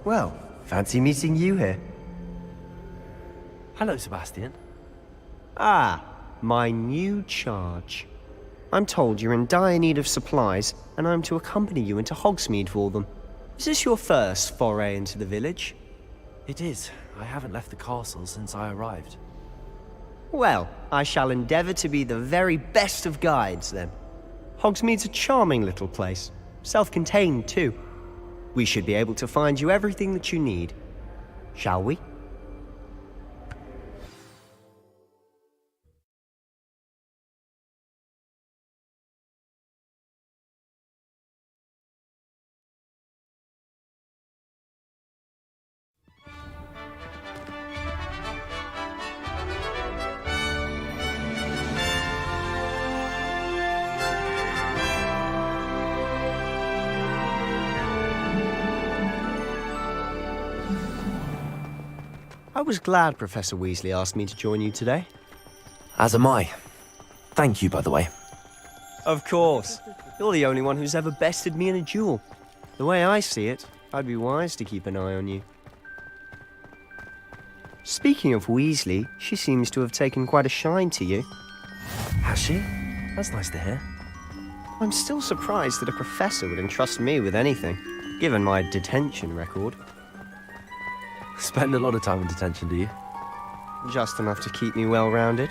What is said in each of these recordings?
Well, fancy meeting you here. Hello, Sebastian. Ah, my new charge. I'm told you're in dire need of supplies, and I'm to accompany you into Hogsmeade for them. Is this your first foray into the village? It is. I haven't left the castle since I arrived. Well, I shall endeavour to be the very best of guides, then. Hogsmeade's a charming little place. Self-contained, too. We should be able to find you everything that you need. Shall we? I was glad Professor Weasley asked me to join you today. As am I. Thank you, by the way. Of course. You're the only one who's ever bested me in a duel. The way I see it, I'd be wise to keep an eye on you. Speaking of Weasley, she seems to have taken quite a shine to you. Has she? That's nice to hear. I'm still surprised that a professor would entrust me with anything, given my detention record. Spend a lot of time in detention, do you? Just enough to keep me well-rounded.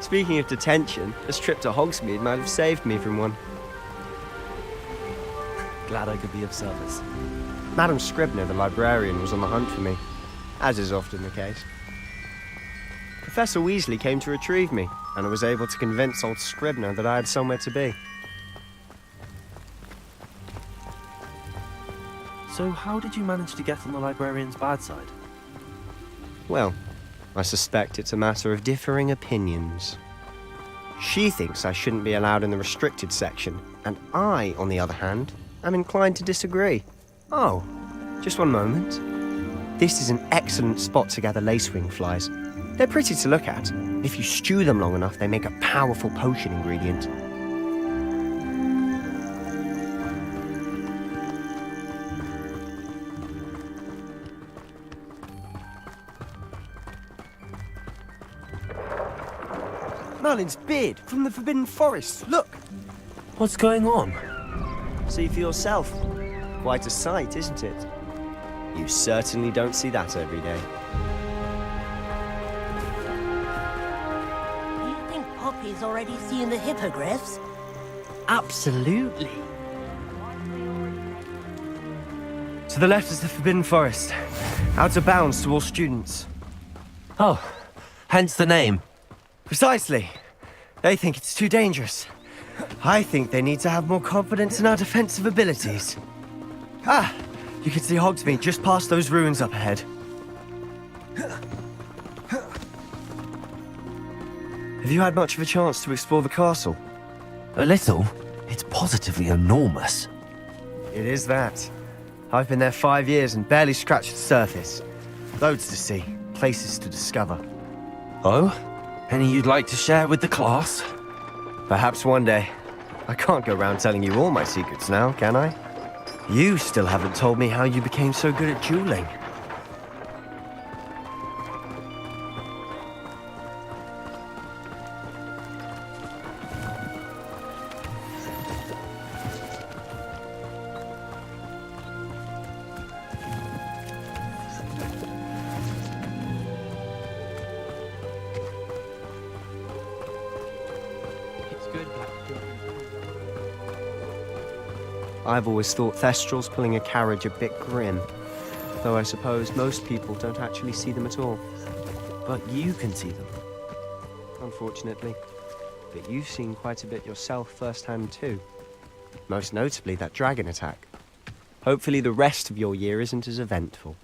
Speaking of detention, this trip to Hogsmeade might have saved me from one. Glad I could be of service. Madam Scribner, the librarian, was on the hunt for me, as is often the case. Professor Weasley came to retrieve me, and I was able to convince old Scribner that I had somewhere to be. So how did you manage to get on the librarian's bad side? Well, I suspect it's a matter of differing opinions. She thinks I shouldn't be allowed in the restricted section, and I, on the other hand, am inclined to disagree. Oh, just one moment. This is an excellent spot to gather lacewing flies. They're pretty to look at. If you stew them long enough, they make a powerful potion ingredient. Merlin's beard from the Forbidden Forest. Look! What's going on? See for yourself. Quite a sight, isn't it? You certainly don't see that every day. Do you think Poppy's already seen the hippogriffs? Absolutely. To the left is the Forbidden Forest. Out of bounds to all students. Oh, hence the name. Precisely. They think it's too dangerous. I think they need to have more confidence in our defensive abilities. Ah, you can see Hogsmeade just past those ruins up ahead. Have you had much of a chance to explore the castle? A little. It's positively enormous. It is that. I've been there 5 years and barely scratched the surface. Loads to see, places to discover. Oh? Any you'd like to share with the class? Perhaps one day. I can't go around telling you all my secrets now, can I? You still haven't told me how you became so good at dueling. I've always thought Thestrals pulling a carriage a bit grim, though I suppose most people don't actually see them at all. But you can see them. Unfortunately. But you've seen quite a bit yourself firsthand too. Most notably that dragon attack. Hopefully the rest of your year isn't as eventful.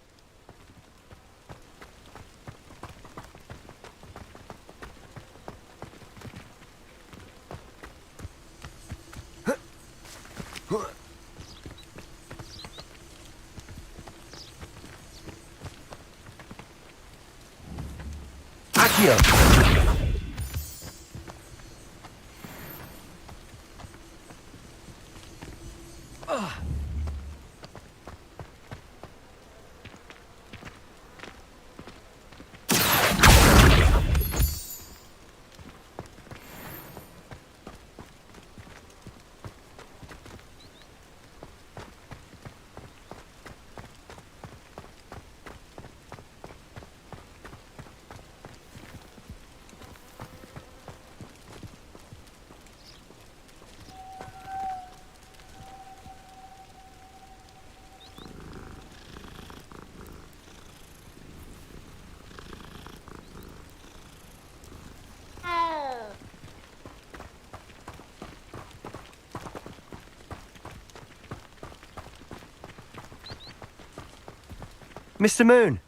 Mr. Moon!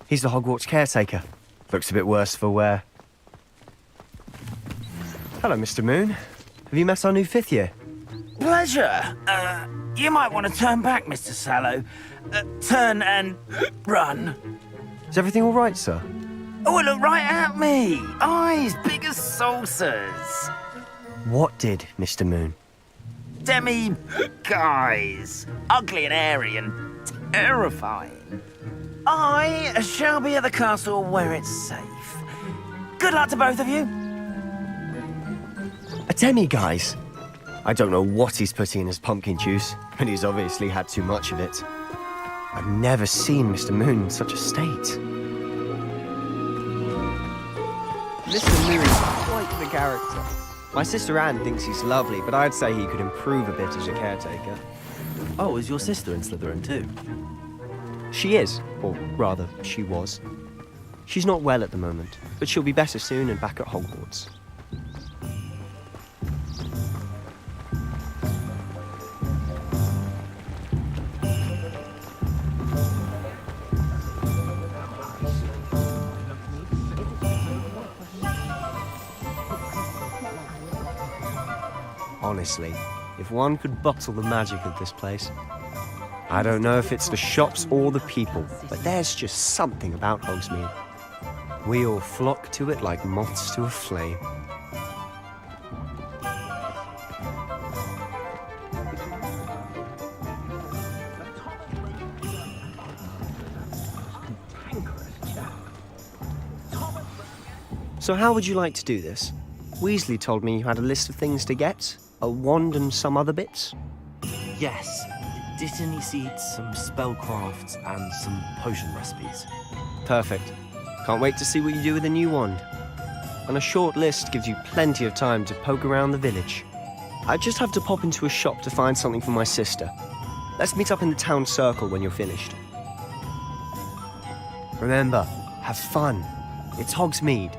He's the Hogwarts caretaker. Looks a bit worse for wear. Hello, Mr. Moon. Have you met our new fifth year? Pleasure. You might want to turn back, Mr. Sallow. Turn and run. Is everything all right, sir? Oh, look right at me. Eyes big as saucers. What did, Mr. Moon? Guys. Ugly and airy and terrifying. I shall be at the castle where it's safe. Good luck to both of you. A demi-guise? I don't know what he's putting in his pumpkin juice, but he's obviously had too much of it. I've never seen Mr. Moon in such a state. Mr. Moon is quite the character. My sister Anne thinks he's lovely, but I'd say he could improve a bit as a caretaker. Oh, is your sister in Slytherin too? She is, or rather, she was. She's not well at the moment, but she'll be better soon and back at Hogwarts. Honestly, if one could bottle the magic of this place. I don't know if it's the shops or the people, but there's just something about Hogsmeade. We all flock to it like moths to a flame. So how would you like to do this? Weasley told me you had a list of things to get, a wand and some other bits. Yes. Dittany seeds, some spellcrafts, and some potion recipes. Perfect. Can't wait to see what you do with the new wand. And a short list gives you plenty of time to poke around the village. I just have to pop into a shop to find something for my sister. Let's meet up in the town circle when you're finished. Remember, have fun. It's Hogsmeade.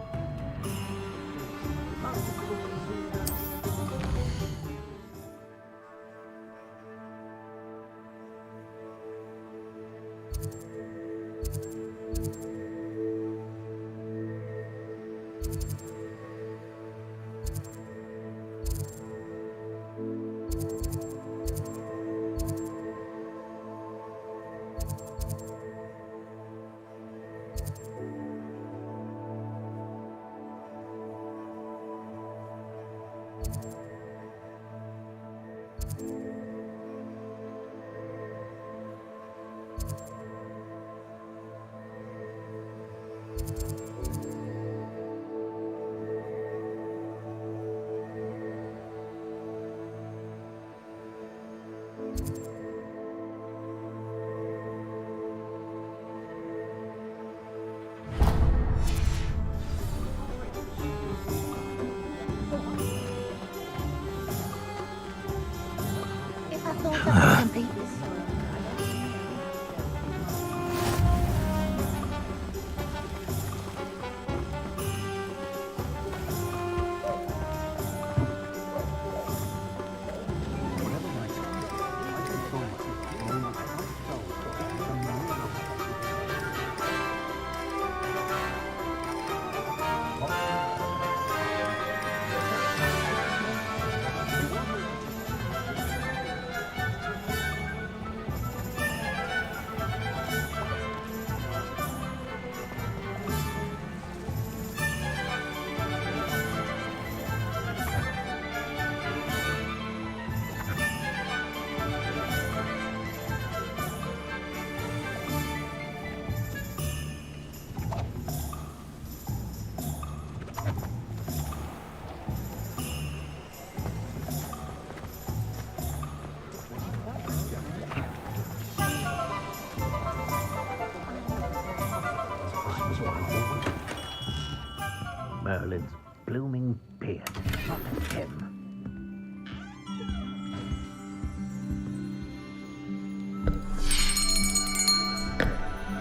Merlin's blooming beard. Not him.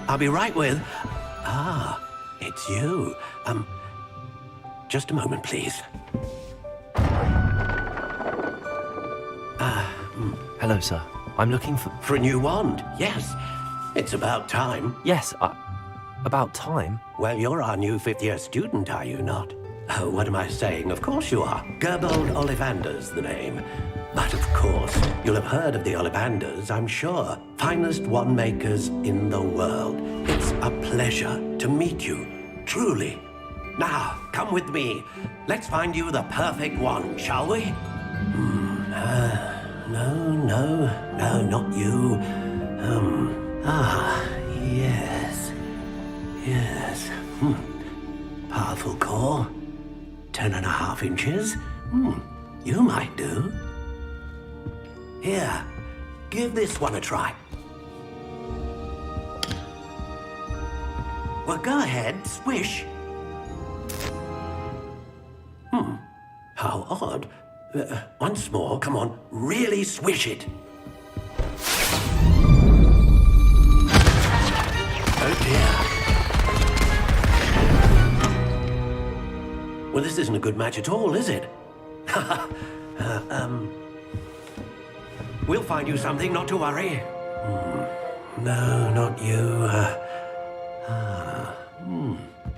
I'll be right with... Ah, it's you. Just a moment, please. Hello, sir. I'm looking for... For a new wand, yes. It's about time. Yes, about time. Well, you're our new fifth-year student, are you not? Oh, what am I saying? Of course you are. Gerbold Ollivander's the name. But of course, you'll have heard of the Ollivanders, I'm sure. Finest wand makers in the world. It's a pleasure to meet you, truly. Now, come with me. Let's find you the perfect wand, shall we? No, not you. Yes. Powerful core. 10.5 inches. You might do. Here, give this one a try. Well, go ahead, swish. How odd. Once more, come on, really swish it. Oh dear. Well, this isn't a good match at all, is it? We'll find you something, not to worry. No, not you.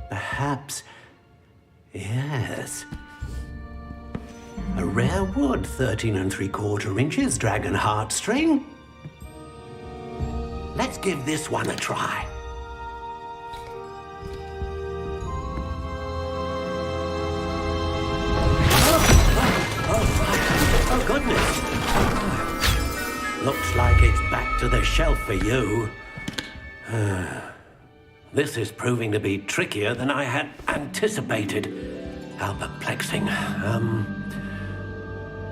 Perhaps. Yes. A rare wood, 13 3/4 inches, dragon heartstring. Let's give this one a try. Oh, goodness. Looks like it's back to the shelf for you. This is proving to be trickier than I had anticipated. How perplexing.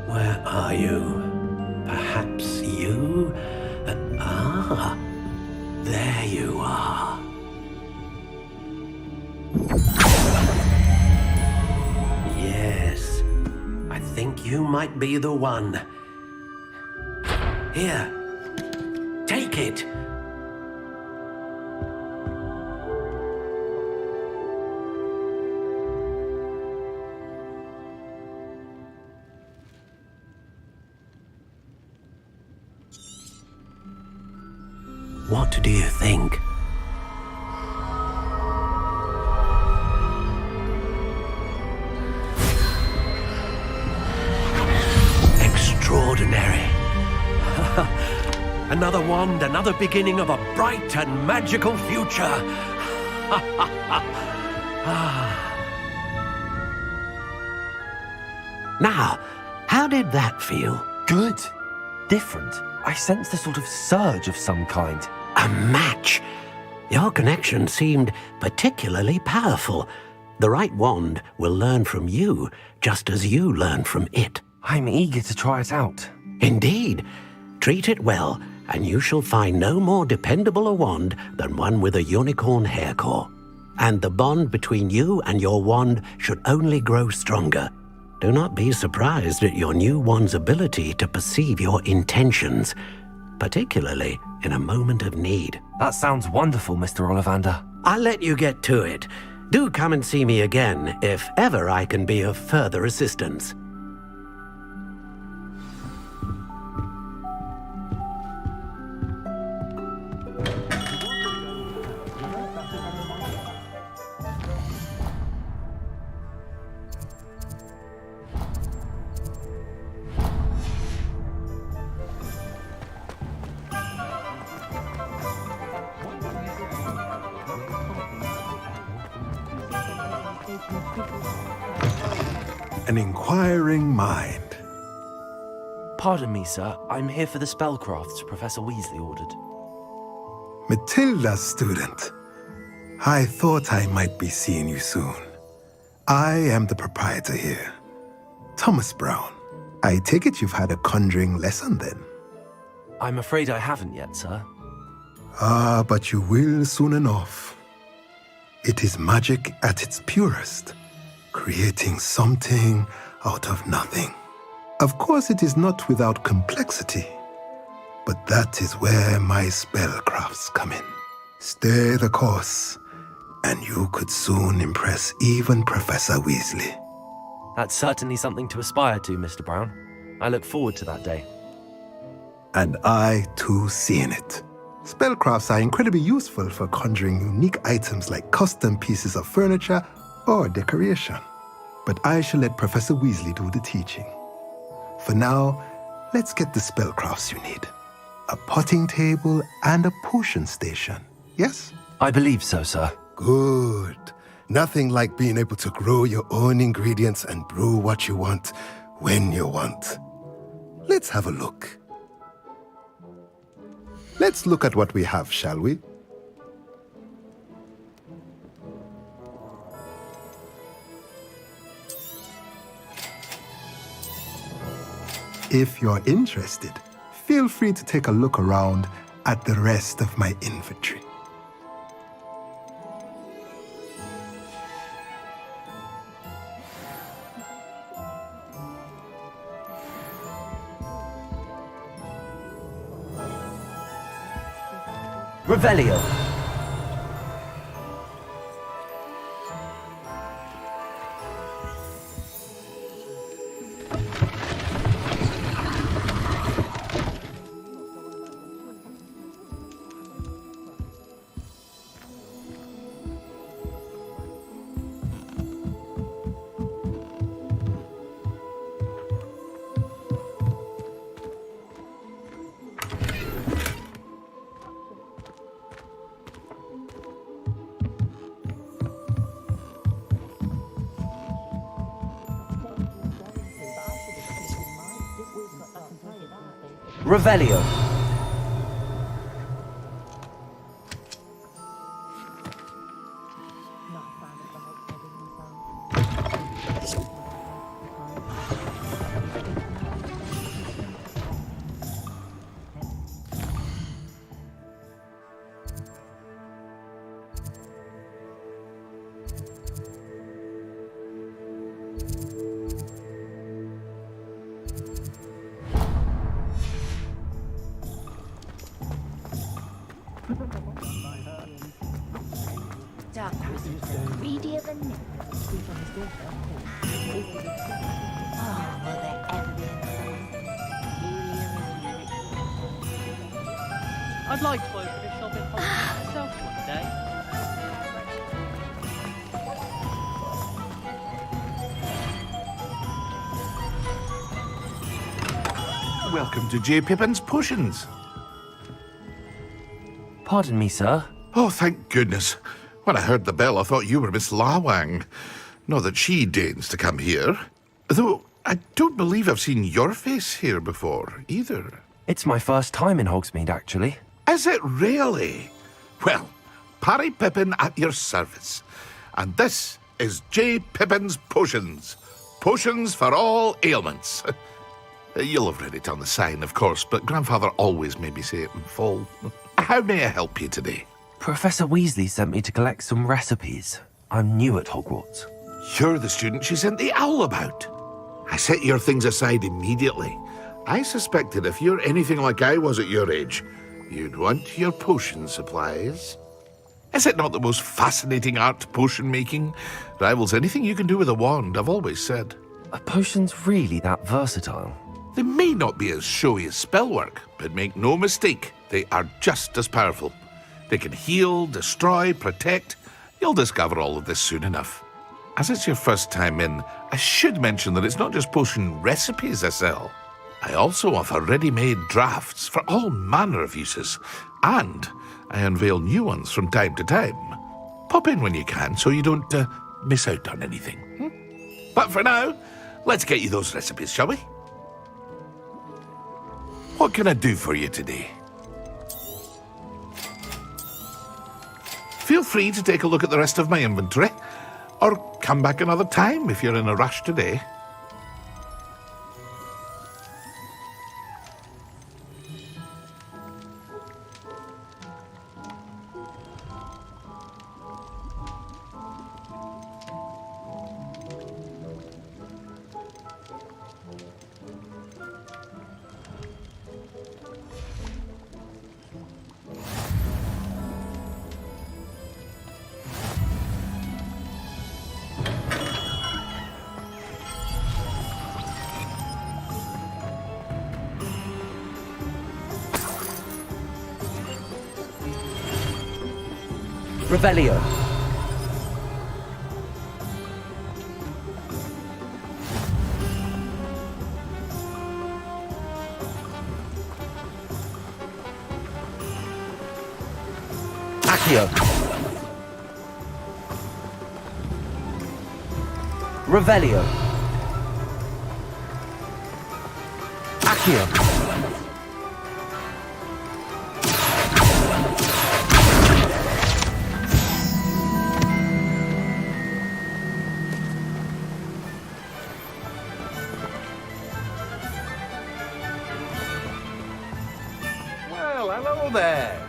Where are you? Perhaps you? There you are. Yes, I think you might be the one. Here, take it. What do you think? Extraordinary. Another wand, another beginning of a bright and magical future. Now, how did that feel? Good. Different. I sensed a sort of surge of some kind. A match. Your connection seemed particularly powerful. The right wand will learn from you, just as you learn from it. I'm eager to try it out. Indeed. Treat it well, and you shall find no more dependable a wand than one with a unicorn hair core. And the bond between you and your wand should only grow stronger. Do not be surprised at your new wand's ability to perceive your intentions, particularly in a moment of need. That sounds wonderful, Mr. Ollivander. I'll let you get to it. Do come and see me again if ever I can be of further assistance. An inquiring mind. Pardon me, sir. I'm here for the spellcrafts Professor Weasley ordered. Matilda's student. I thought I might be seeing you soon. I am the proprietor here, Thomas Brown. I take it you've had a conjuring lesson then? I'm afraid I haven't yet, sir. Ah, but you will soon enough. It is magic at its purest, creating something out of nothing. Of course, it is not without complexity, but that is where my spellcrafts come in. Stay the course, and you could soon impress even Professor Weasley. That's certainly something to aspire to, Mr. Brown. I look forward to that day. And I, too, seeing it. Spellcrafts are incredibly useful for conjuring unique items like custom pieces of furniture or decoration. But I shall let Professor Weasley do the teaching. For now, let's get the spellcrafts you need. A potting table and a potion station, yes? I believe so, sir. Good. Nothing like being able to grow your own ingredients and brew what you want when you want. Let's have a look. Let's look at what we have, shall we? If you're interested, feel free to take a look around at the rest of my inventory. Revelio. Revelio. Darkness is greedier than me. Oh, will there ever be I'd like to open a shop in Hogwarts myself one day. Welcome to J. Pippin's Potions. Pardon me, sir. Oh, thank goodness. When I heard the bell, I thought you were Miss Lawang. Not that she deigns to come here. Though I don't believe I've seen your face here before, either. It's my first time in Hogsmeade, actually. Is it really? Well, Parry Pippin at your service. And this is J. Pippin's Potions. Potions for all ailments. You'll have read it on the sign, of course, but Grandfather always made me say it in full. How may I help you today? Professor Weasley sent me to collect some recipes. I'm new at Hogwarts. You're the student she sent the owl about. I set your things aside immediately. I suspected if you're anything like I was at your age, you'd want your potion supplies. Is it not the most fascinating art, potion making? Rivals anything you can do with a wand, I've always said. Are potions really that versatile? They may not be as showy as spellwork, but make no mistake, they are just as powerful. They can heal, destroy, protect. You'll discover all of this soon enough. As it's your first time in, I should mention that it's not just potion recipes I sell. I also offer ready-made drafts for all manner of uses, and I unveil new ones from time to time. Pop in when you can so you don't miss out on anything. But for now, let's get you those recipes, shall we? What can I do for you today? Feel free to take a look at the rest of my inventory, or come back another time if you're in a rush today. Revelio. Accio. Revelio. Accio. Well, hello there.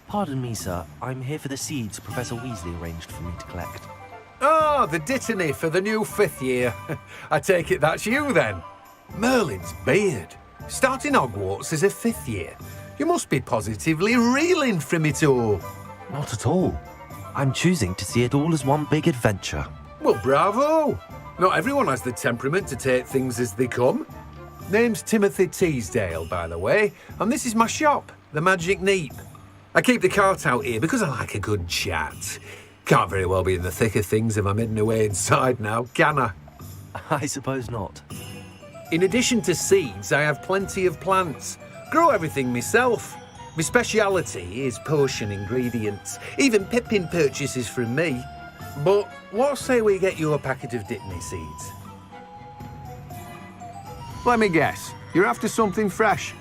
Pardon me, sir. I'm here for the seeds Professor Weasley arranged for me to collect. Ah, the Dittany for the new 5th year. I take it that's you then. Merlin's beard. Starting Hogwarts as a 5th year. You must be positively reeling from it all. Not at all. I'm choosing to see it all as one big adventure. Well, bravo. Not everyone has the temperament to take things as they come. Name's Timothy Teasdale, by the way, and this is my shop, the Magic Neep. I keep the cart out here because I like a good chat. Can't very well be in the thick of things if I'm hidden away inside now, can I? I suppose not. In addition to seeds, I have plenty of plants. Grow everything myself. My speciality is potion ingredients. Even Pippin purchases from me. But what say we get you a packet of Dittany seeds? Let me guess. You're after something fresh.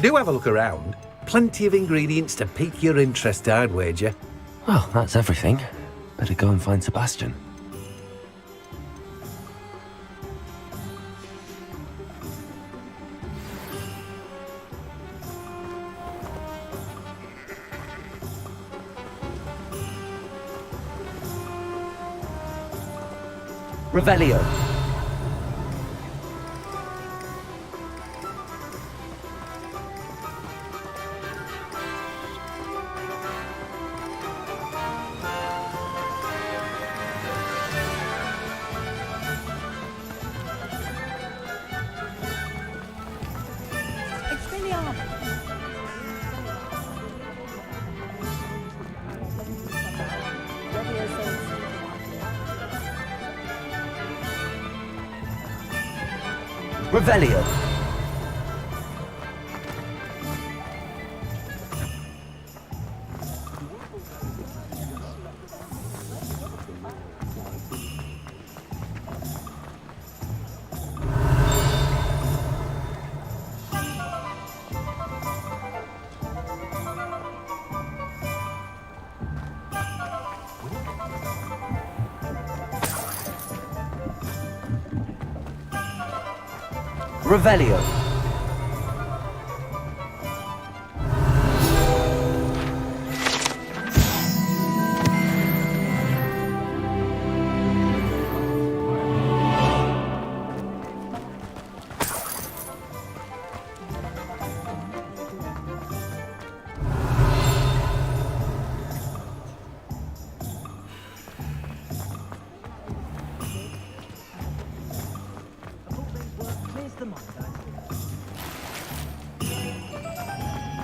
Do have a look around. Plenty of ingredients to pique your interest, I'd wager. Well, that's everything. Better go and find Sebastian. Revelio. Revelio. Revelio.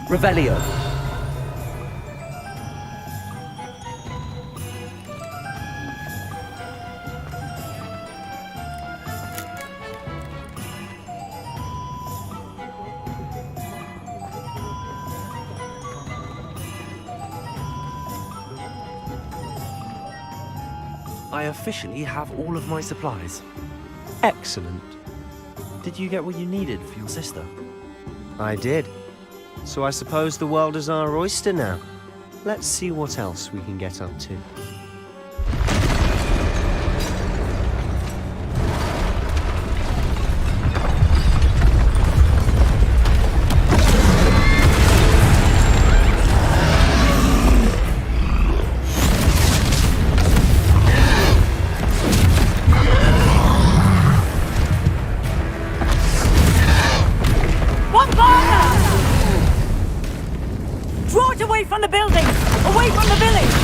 Revelio. I officially have all of my supplies. Excellent. Did you get what you needed for your sister? I did. So I suppose the world is our oyster now. Let's see what else we can get up to. away from the building! Away from the village!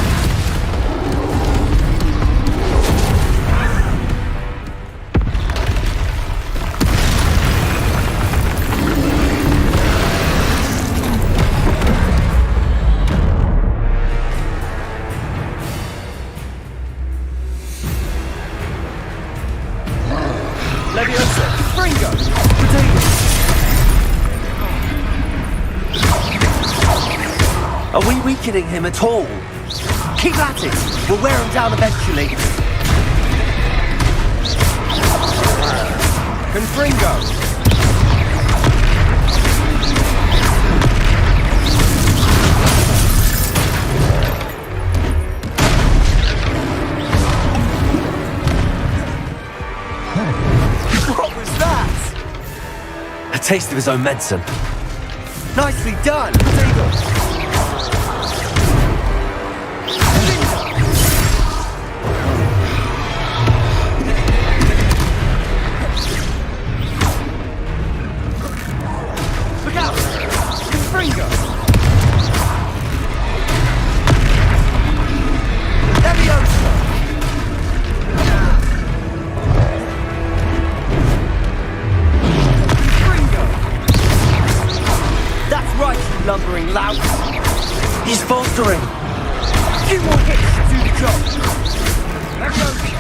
Leviosa! Fringo! Potatoes! Are we weakening him at all? Keep at it! We'll wear him down eventually. Confringo! What was that? A taste of his own medicine. Nicely done! Potatoes! Look out! Confringo! Leviosa! That's right, you lumbering lout! He's faltering! A few more hits to do the job! Leviosa!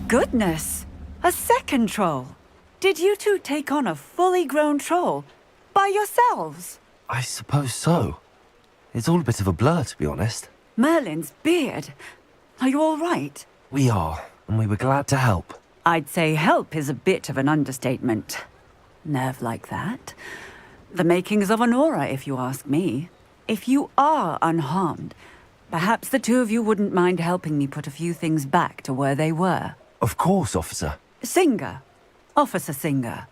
Goodness! A second troll! Did you two take on a fully grown troll? By yourselves? I suppose so. It's all a bit of a blur, to be honest. Merlin's beard. Are you all right? We are, and we were glad to help. I'd say help is a bit of an understatement. Nerve like that. The makings of an aura, if you ask me. If you are unharmed, perhaps the two of you wouldn't mind helping me put a few things back to where they were. Of course, officer. Singer. Officer Singer.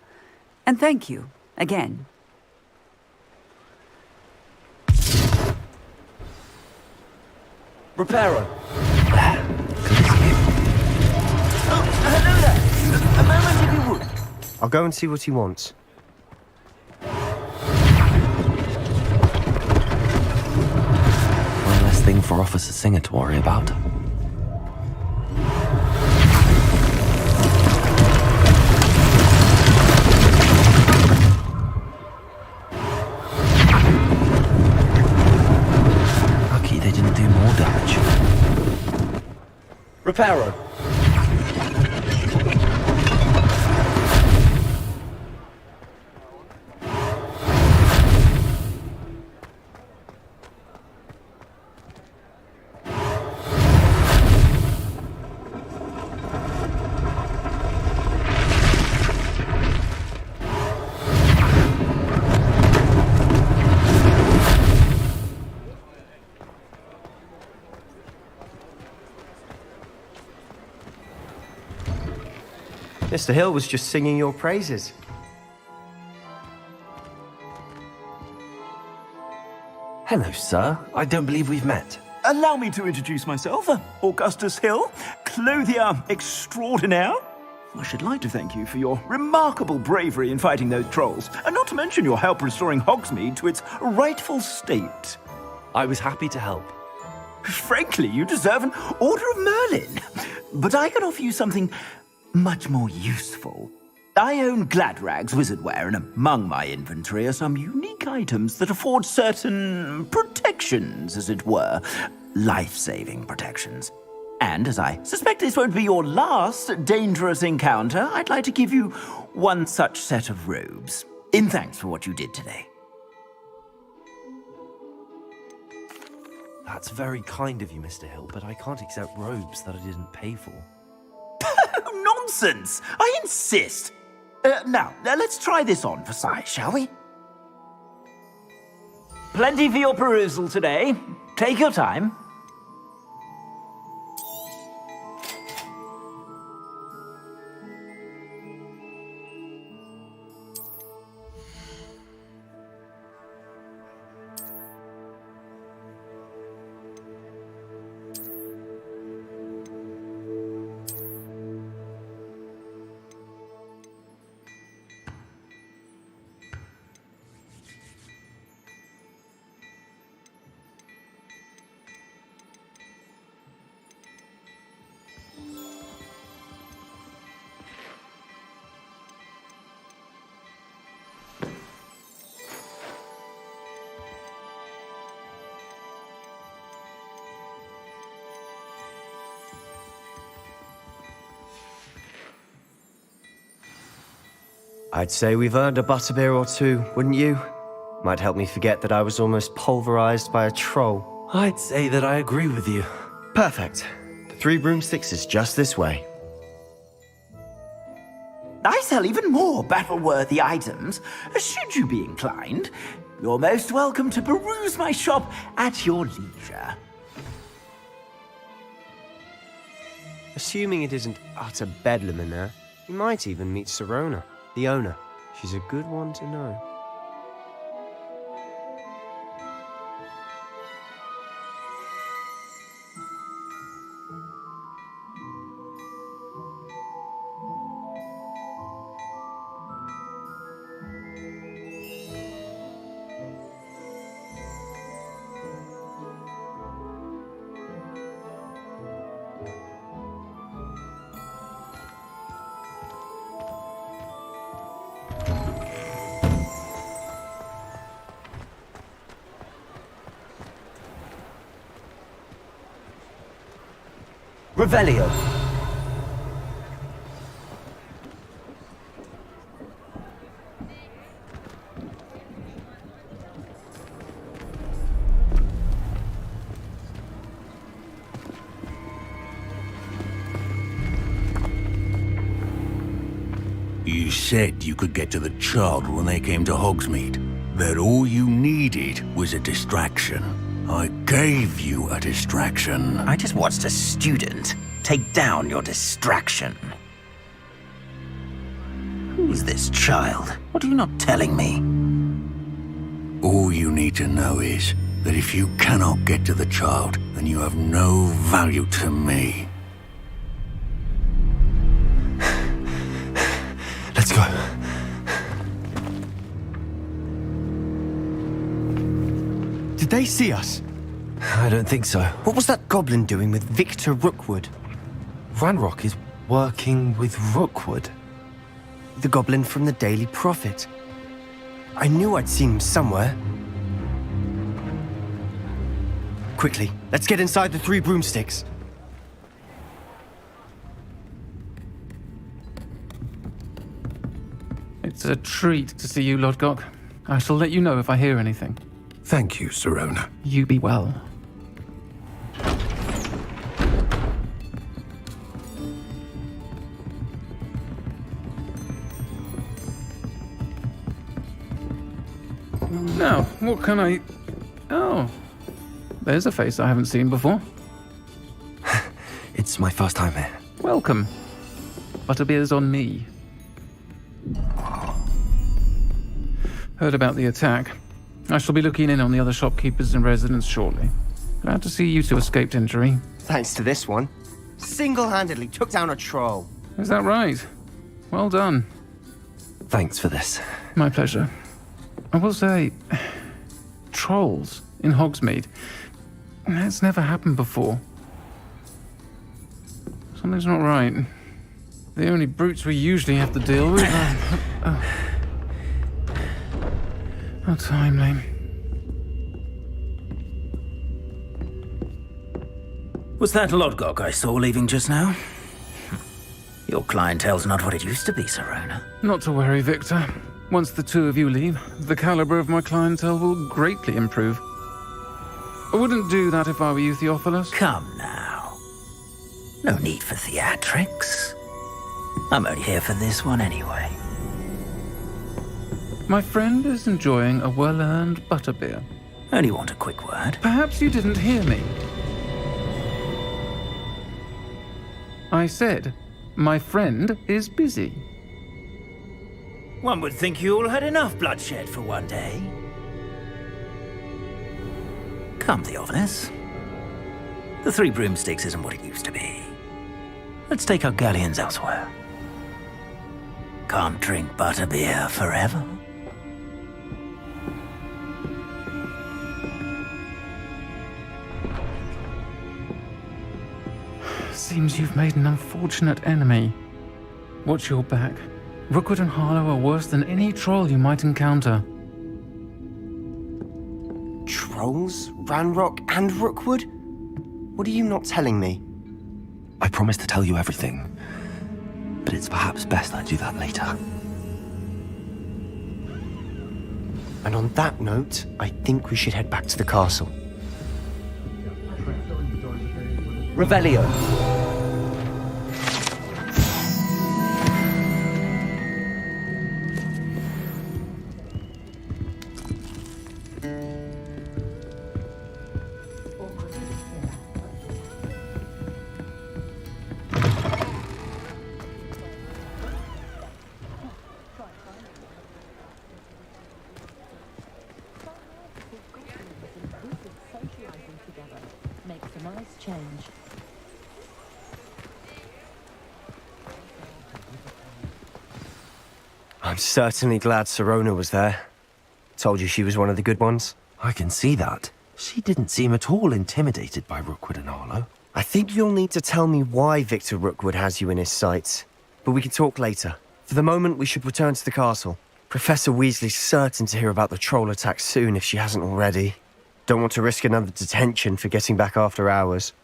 And thank you, again. Reparo. Hello there. A moment if you would. I'll go and see what he wants. One less thing for Officer Singer to worry about. Lucky they didn't do more damage. Reparo. Mr. Hill was just singing your praises. Hello, sir. I don't believe we've met. Allow me to introduce myself, Augustus Hill, clothier extraordinaire. I should like to thank you for your remarkable bravery in fighting those trolls, and not to mention your help restoring Hogsmeade to its rightful state. I was happy to help. Frankly, you deserve an Order of Merlin. But I can offer you something much more useful. I own Gladrag's wizardware, and among my inventory are some unique items that afford certain protections, as it were. Life-saving protections. And as I suspect this won't be your last dangerous encounter, I'd like to give you one such set of robes, in thanks for what you did today. That's very kind of you, Mr. Hill, but I can't accept robes that I didn't pay for. Nonsense! I insist! Now, let's try this on for size, shall we? Plenty for your perusal today. Take your time. I'd say we've earned a butterbeer or two, wouldn't you? Might help me forget that I was almost pulverized by a troll. I'd say that I agree with you. Perfect. The 3 broomsticks is just this way. I sell even more battle-worthy items. Should you be inclined, you're most welcome to peruse my shop at your leisure. Assuming it isn't utter bedlam in there, you might even meet Sirona, the owner. She's a good one to know. Revelio. You said you could get to the child when they came to Hogsmeade. That all you needed was a distraction. I gave you a distraction. I just watched a student take down your distraction. Who's this child? What are you not telling me? All you need to know is that if you cannot get to the child, then you have no value to me. Let's go. Did they see us? I don't think so. What was that goblin doing with Victor Rookwood? Ranrock is working with Rookwood. The goblin from the Daily Prophet. I knew I'd seen him somewhere. Quickly, let's get inside the 3 broomsticks. It's a treat to see you, Lodgok. I shall let you know if I hear anything. Thank you, Sirona. You be well. Now, what can I... Oh, there's a face I haven't seen before. It's my first time here. Welcome. Butterbeer's on me. Heard about the attack. I shall be looking in on the other shopkeepers and residents shortly. Glad to see you two escaped injury. Thanks to this one. Single-handedly took down a troll. Is that right? Well done. Thanks for this. My pleasure. I will say, trolls in Hogsmeade. That's never happened before. Something's not right. The only brutes we usually have to deal with are... How timely. Was that Lodgok I saw leaving just now? Your clientele's not what it used to be, Sirona. Not to worry, Victor. Once the 2 of you leave, the caliber of my clientele will greatly improve. I wouldn't do that if I were you, Theophilus. Come now. No need for theatrics. I'm only here for this one anyway. My friend is enjoying a well-earned butterbeer. Only want a quick word. Perhaps you didn't hear me. I said, my friend is busy. One would think you all had enough bloodshed for one day. Come, Theophilus. The 3 broomsticks isn't what it used to be. Let's take our galleons elsewhere. Can't drink butterbeer forever. Seems you've made an unfortunate enemy. Watch your back. Rookwood and Harlow are worse than any troll you might encounter. Trolls? Ranrock and Rookwood? What are you not telling me? I promised to tell you everything, but it's perhaps best I do that later. And on that note, I think we should head back to the castle. Revelio. Makes a nice change. I'm certainly glad Sirona was there. Told you she was one of the good ones. I can see that. She didn't seem at all intimidated by Rookwood and Arlo. I think you'll need to tell me why Victor Rookwood has you in his sights. But we can talk later. For the moment, we should return to the castle. Professor Weasley's certain to hear about the troll attack soon if she hasn't already. Don't want to risk another detention for getting back after hours.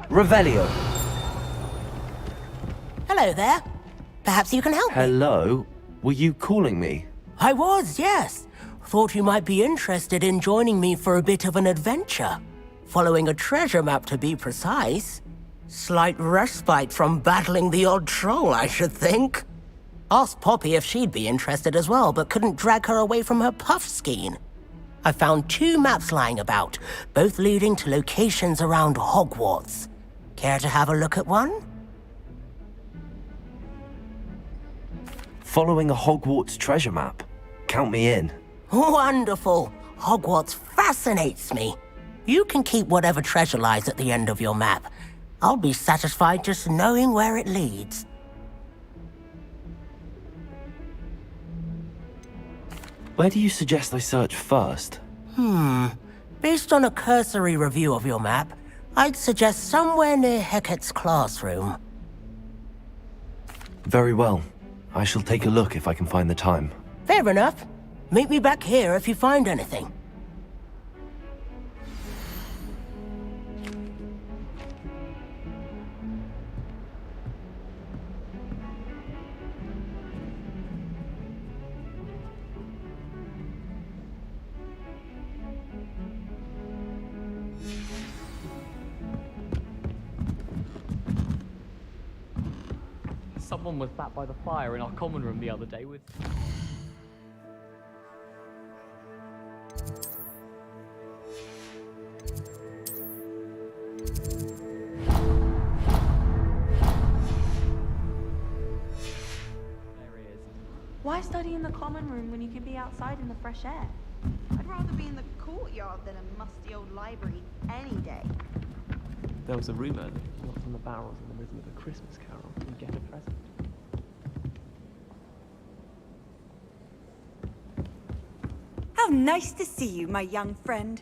Revelio. Hello there. Perhaps you can help me. Hello? Were you calling me? I was, yes. Thought you might be interested in joining me for a bit of an adventure. Following a treasure map, to be precise. Slight respite from battling the odd troll, I should think. Asked Poppy if she'd be interested as well, but couldn't drag her away from her puff skein. I found 2 maps lying about, both leading to locations around Hogwarts. Care to have a look at one? Following a Hogwarts treasure map. Count me in. Wonderful. Hogwarts fascinates me. You can keep whatever treasure lies at the end of your map. I'll be satisfied just knowing where it leads. Where do you suggest I search first? Based on a cursory review of your map, I'd suggest somewhere near Hecat's classroom. Very well. I shall take a look if I can find the time. Fair enough. Meet me back here if you find anything. Someone was sat by the fire in our common room the other day with... Why study in the common room when you could be outside in the fresh air? I'd rather be in the courtyard than a musty old library any day. There was a rumour that if you knocked on the barrels in the rhythm of a Christmas carol, you'd get a present. How nice to see you, my young friend.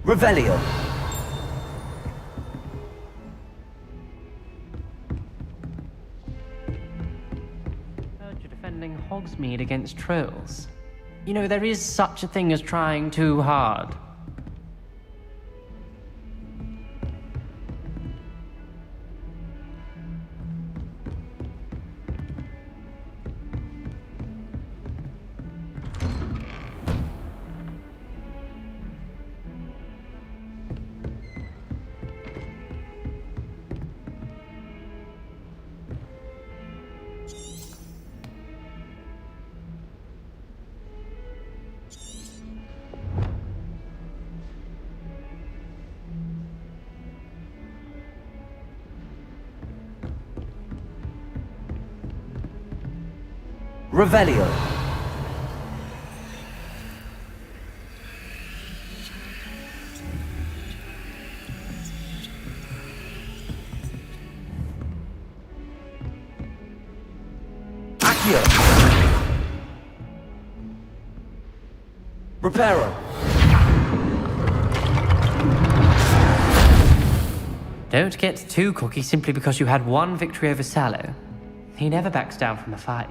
Revelio. Heard you're defending Hogsmeade against trolls. You know, there is such a thing as trying too hard. Revelio. Accio. Reparo. Don't get too cocky simply because you had one victory over Sallow. He never backs down from a fight.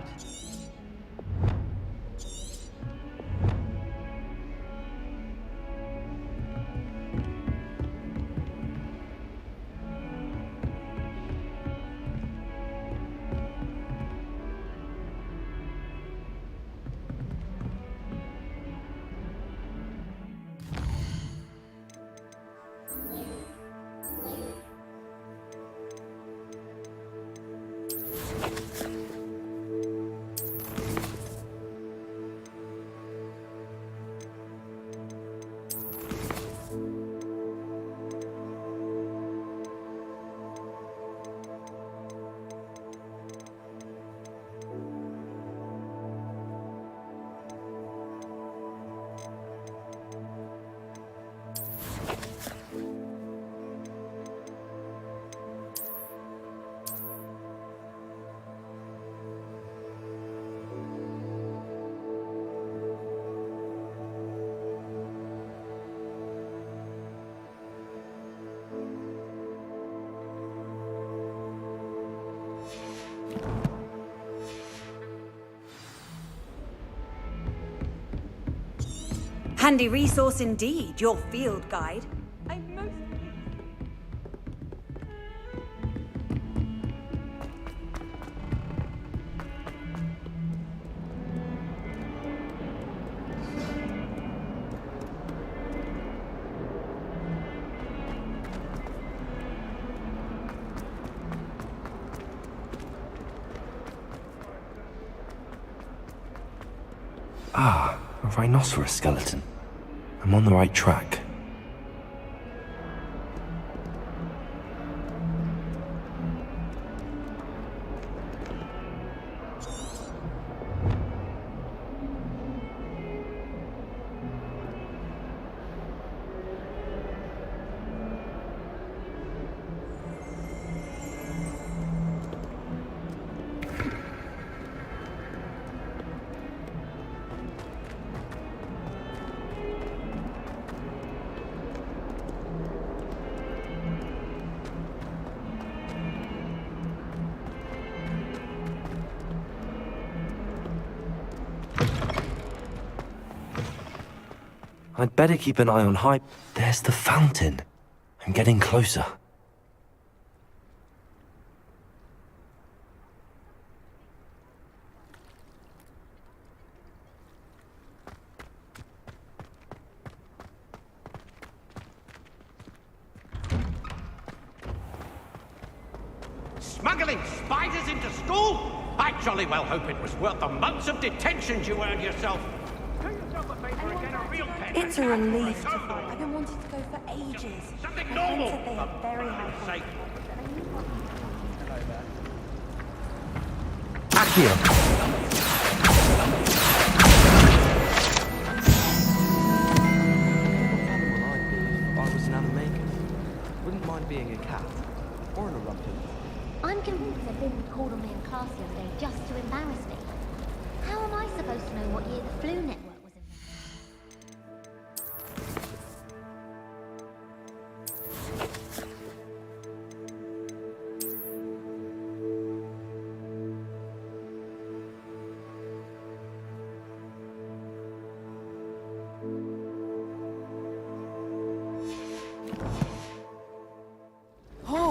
Handy resource indeed, your field guide. I'm most... Ah, a rhinoceros skeleton. I'm on the right track. I'd better keep an eye on hype. There's the fountain. I'm getting closer. Smuggling spiders into school? I jolly well hope it was worth the months of detentions you earned yourself. It's a relief to fight. I've been wanting to go for ages. Something My friend normal. said they have very high Sake. Accio! I was an animagus. Wouldn't mind being a cat. Or an eruption. I'm convinced that Bim called on me in class the other day just to embarrass me. How am I supposed to know what year the flu network was invented?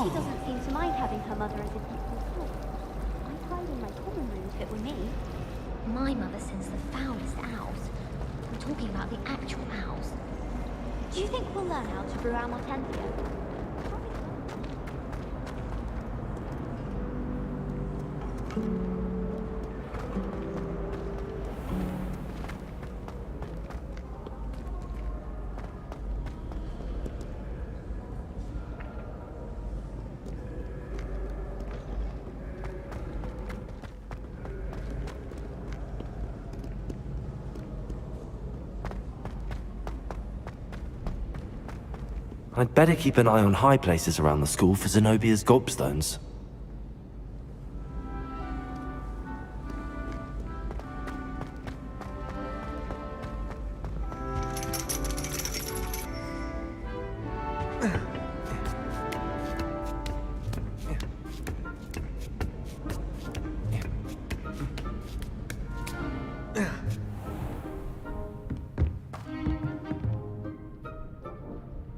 She doesn't seem to mind having her mother as a equal source. I'd hide in my common room if it were me. My mother sends the foulest owls. I'm talking about the actual owls. Do you think we'll learn how to brew our Mortentia? I'd better keep an eye on high places around the school for Zenobia's gobstones.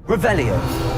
Revelio.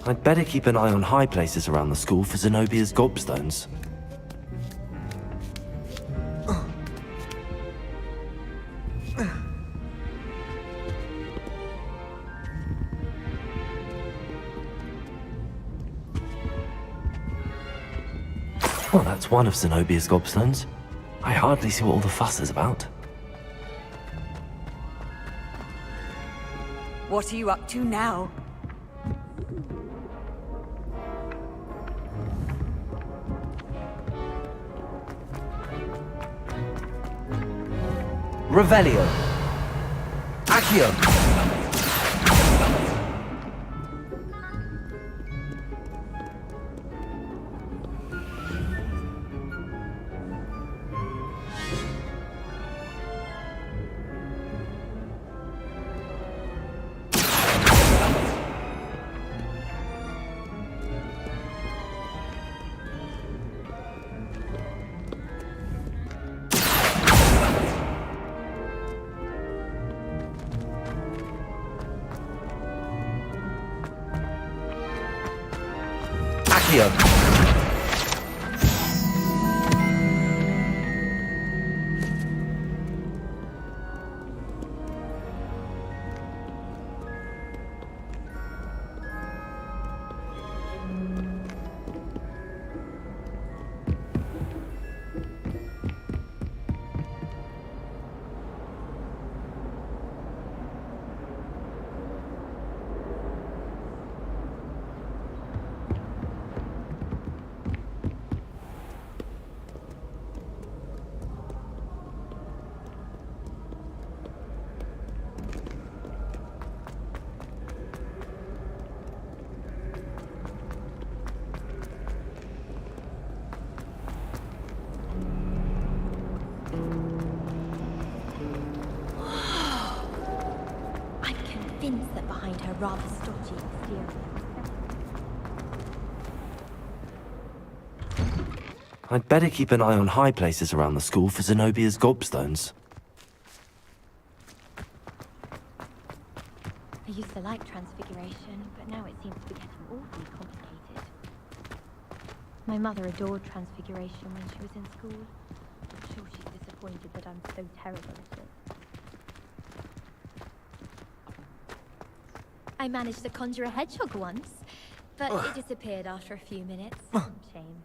I'd better keep an eye on high places around the school for Zenobia's gobstones. Well, that's one of Zenobia's gobstones. I hardly see what all the fuss is about. What are you up to now? Revelio. Accio. Accio. convinced that behind her rather stodgy exterior. I'd better keep an eye on high places around the school for Zenobia's gobstones. I used to like Transfiguration, but now it seems to be getting awfully complicated. My mother adored Transfiguration when she was in school. I'm sure she's disappointed that I'm so terrible at it. I managed to conjure a hedgehog once, but it disappeared after a few minutes. Shame.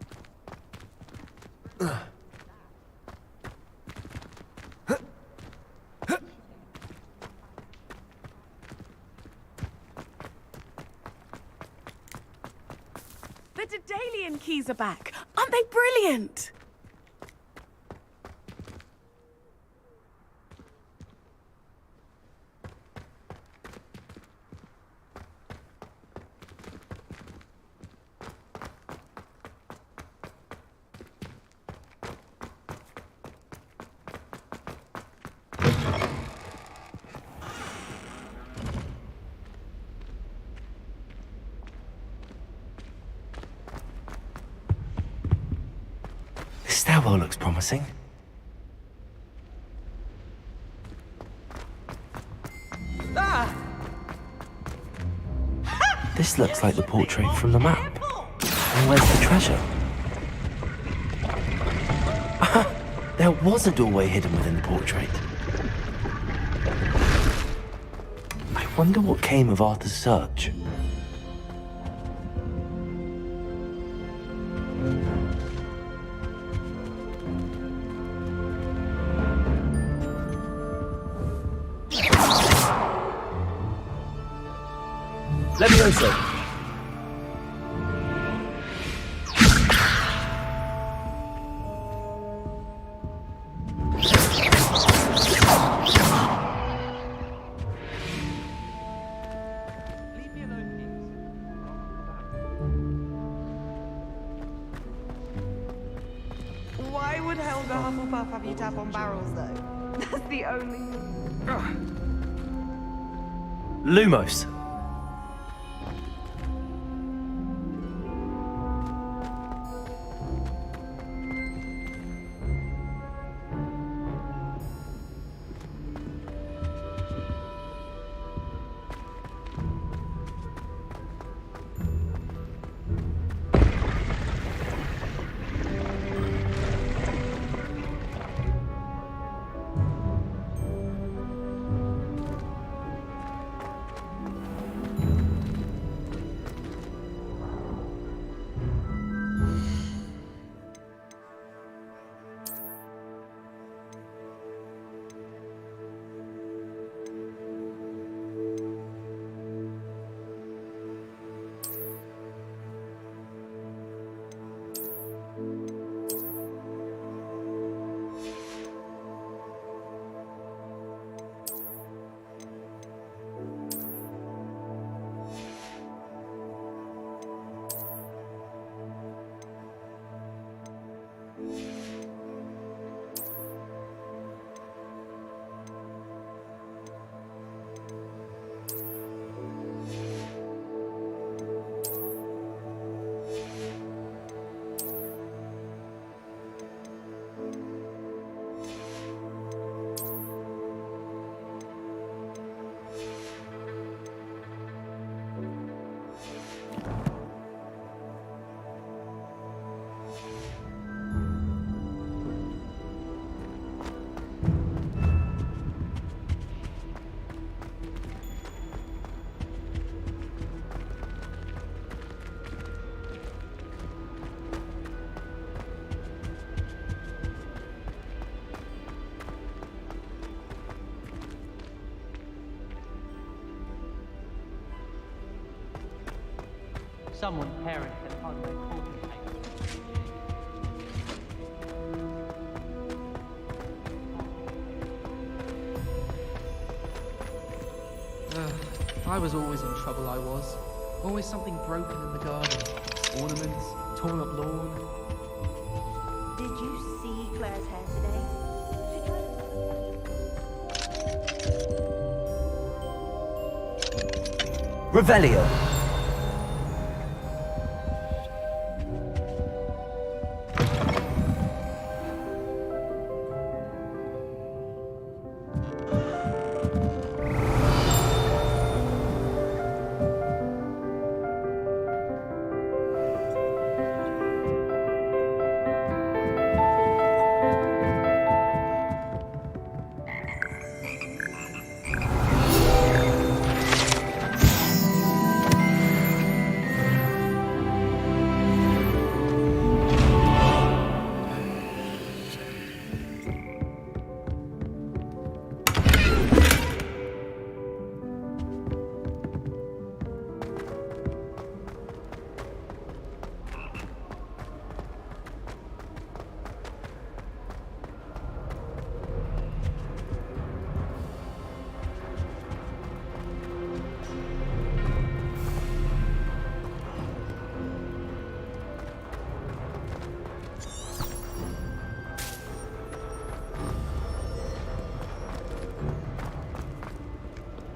The Daedalian keys are back. Aren't they brilliant? This stairwell looks promising. Ah! This looks like the portrait from the map. And where's the treasure? There was a doorway hidden within the portrait. I wonder what came of Arthur's search. Levioso! Why would Helga Hufflepuff have you tap on barrels, though? That's the only... Lumos. Someone parent can hardly coordinate. I was always in trouble, I was. Always something broken in the garden. Ornaments, torn up lawn. Did you see Claire's hair today? She tried Revelio.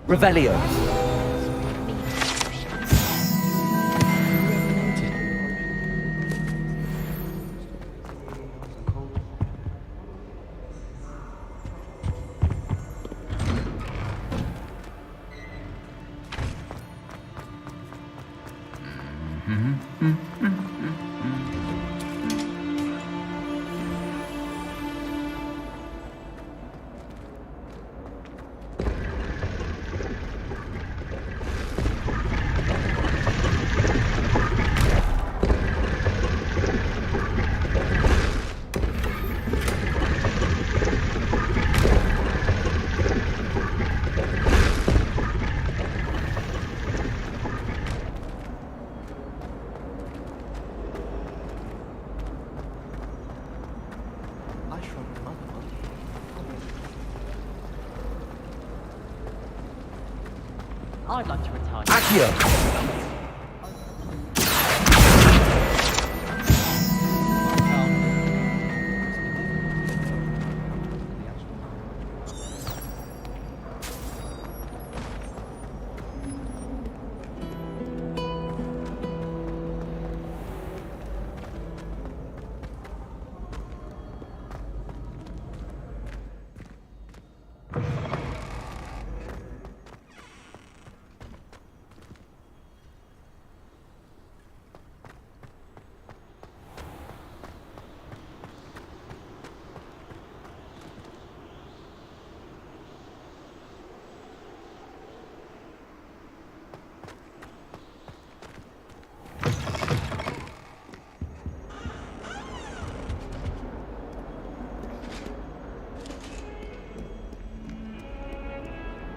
Revelio. I'd like to retire. Accio.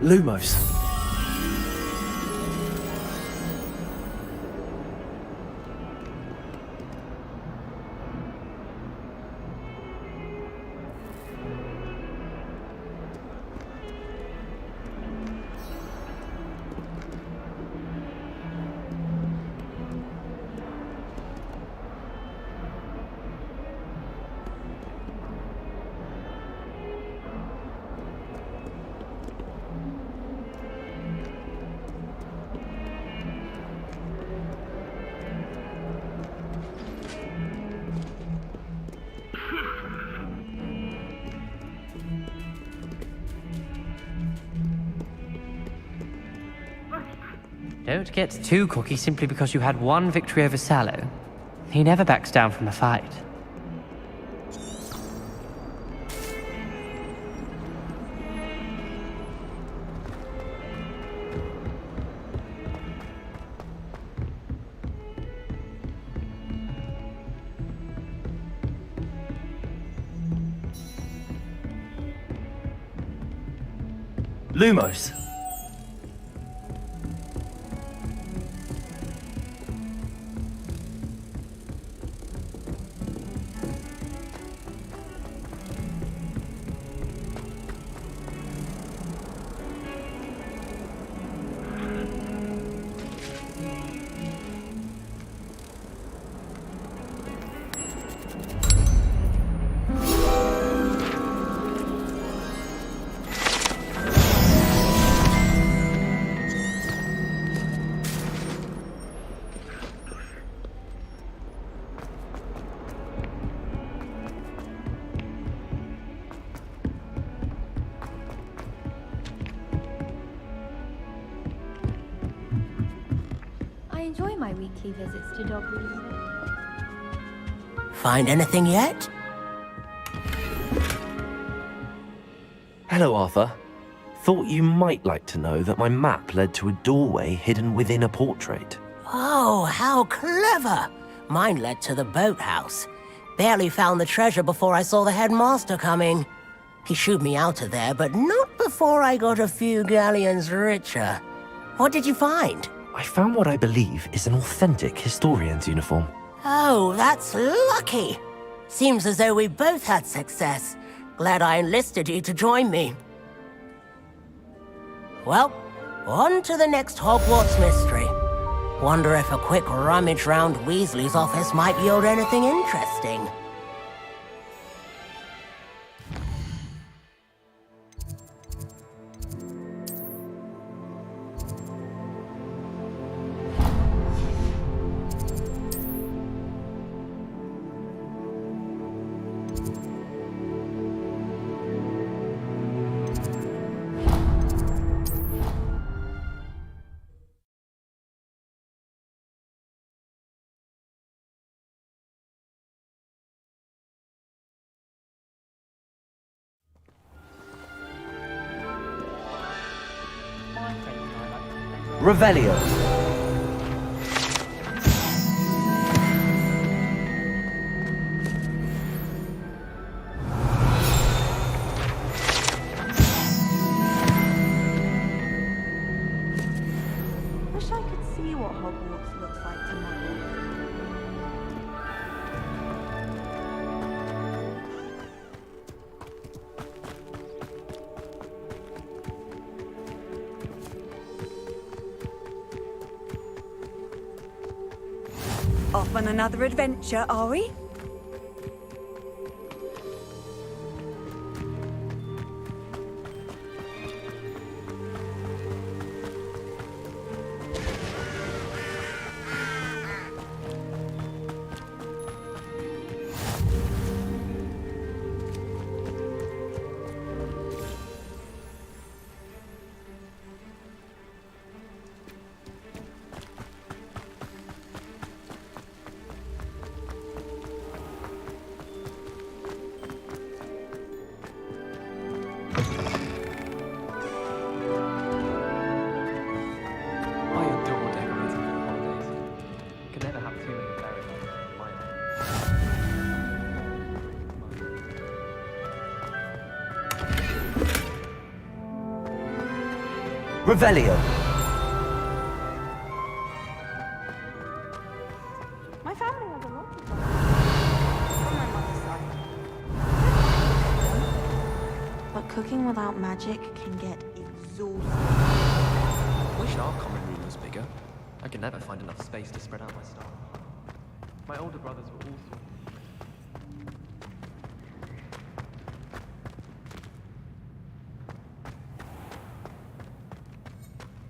Lumos. Don't get too cocky simply because you had one victory over Sallow. He never backs down from a fight. Lumos. enjoy my weekly visits to Dogwood. Find anything yet? Hello, Arthur. Thought you might like to know that my map led to a doorway hidden within a portrait. Oh, how clever! Mine led to the boathouse. Barely found the treasure before I saw the headmaster coming. He shooed me out of there, but not before I got a few galleons richer. What did you find? I found what I believe is an authentic historian's uniform. Oh, that's lucky. Seems as though we both had success. Glad I enlisted you to join me. Well, on to the next Hogwarts mystery. Wonder if a quick rummage round Weasley's office might yield anything interesting. Revelio. Wish I could see what Hogwarts looks like tomorrow. Off on another adventure, are we? Revelio. My family has a lot of fun. From my mother's side. But cooking without magic can get exhausting. Wish our common room was bigger. I can never find enough space to spread out my stuff. My older brothers were all sorts.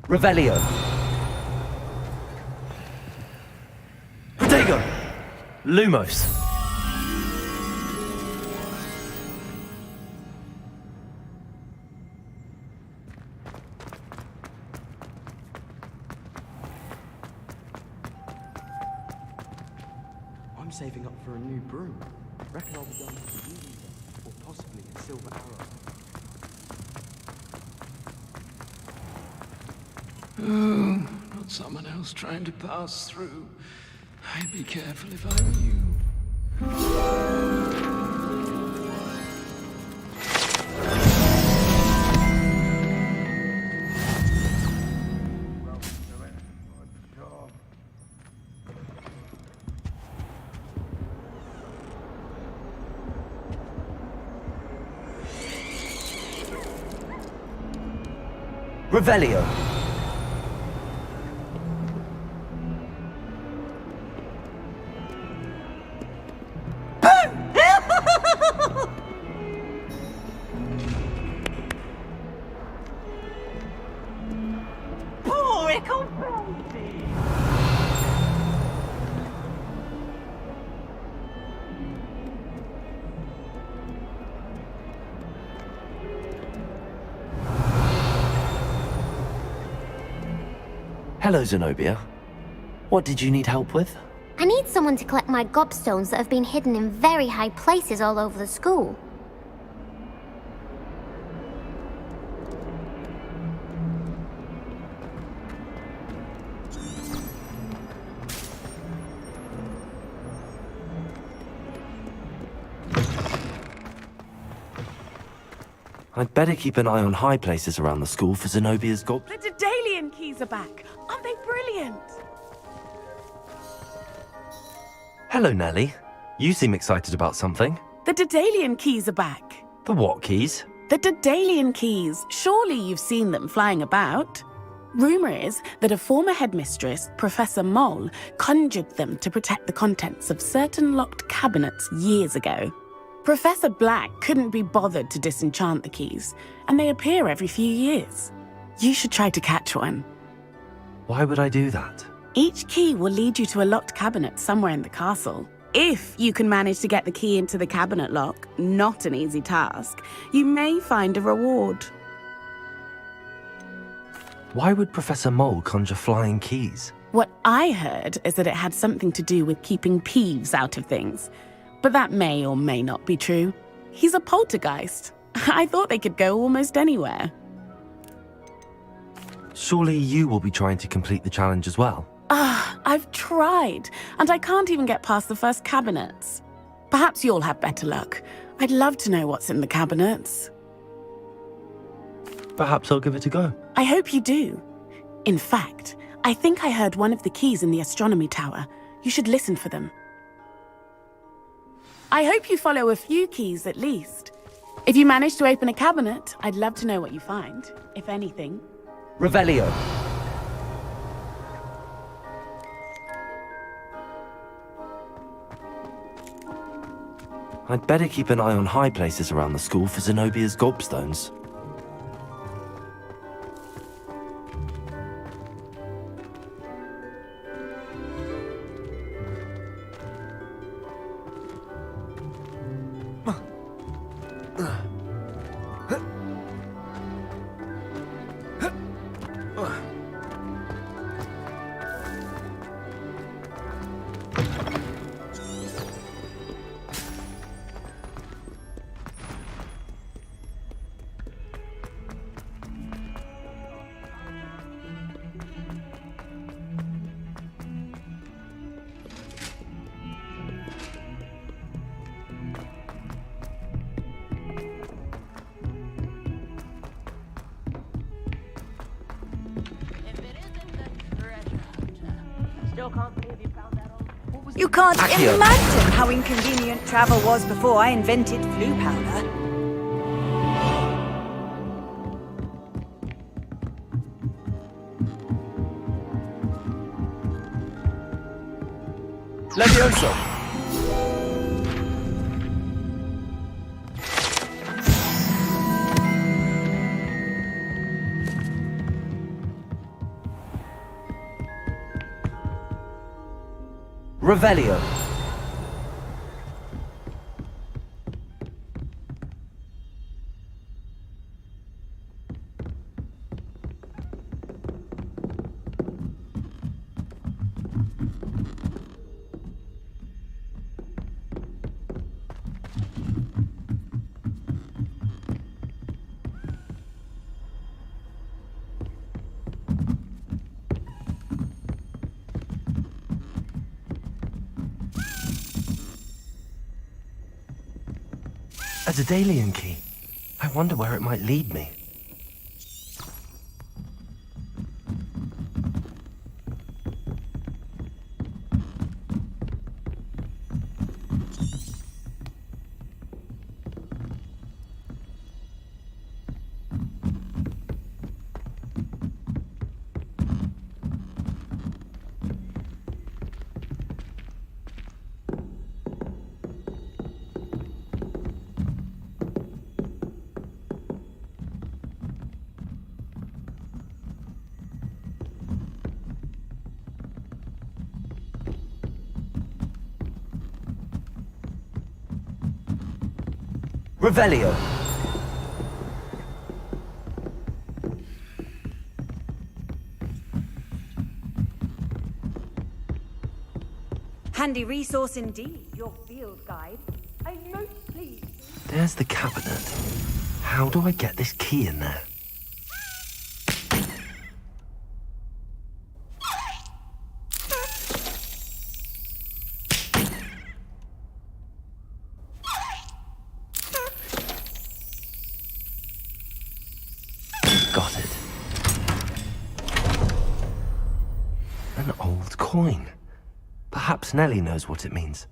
Revelio. Dagon. Lumos. I'm saving up for a new broom. Reckon I'll be done with the Weasley or possibly a silver arrow. Oh, not someone else trying to pass through. I'd be careful if I were you. Revelio. Hello, Zenobia. What did you need help with? I need someone to collect my gobstones that have been hidden in very high places all over the school. I'd better keep an eye on high places around the school for Zenobia's gob... The Daedalian keys are back. Aren't they brilliant? Hello, Nellie. You seem excited about something. The Daedalian keys are back. The what keys? The Daedalian keys. Surely you've seen them flying about. Rumor is that a former headmistress, Professor Mole, conjured them to protect the contents of certain locked cabinets years ago. Professor Black couldn't be bothered to disenchant the keys, and they appear every few years. You should try to catch one. Why would I do that? Each key will lead you to a locked cabinet somewhere in the castle. If you can manage to get the key into the cabinet lock, not an easy task, you may find a reward. Why would Professor Mole conjure flying keys? What I heard is that it had something to do with keeping Peeves out of things. But that may or may not be true. He's a poltergeist. I thought they could go almost anywhere. Surely you will be trying to complete the challenge as well. I've tried, and I can't even get past the first cabinets. Perhaps you'll have better luck. I'd love to know what's in the cabinets. Perhaps I'll give it a go. I hope you do. In fact, I think I heard one of the keys in the astronomy tower. You should listen for them. I hope you follow a few keys at least. If you manage to open a cabinet, I'd love to know what you find, if anything. Revelio. I'd better keep an eye on high places around the school for Zenobia's gobstones. You can't imagine how inconvenient travel was before I invented flu powder. Levioso! Revelio. A Daedalian key. I wonder where it might lead me. Revelio. Handy resource indeed, your field guide. I'm most pleased. There's the cabinet. How do I get this key in there? Got it. An old coin. Perhaps Nellie knows what it means.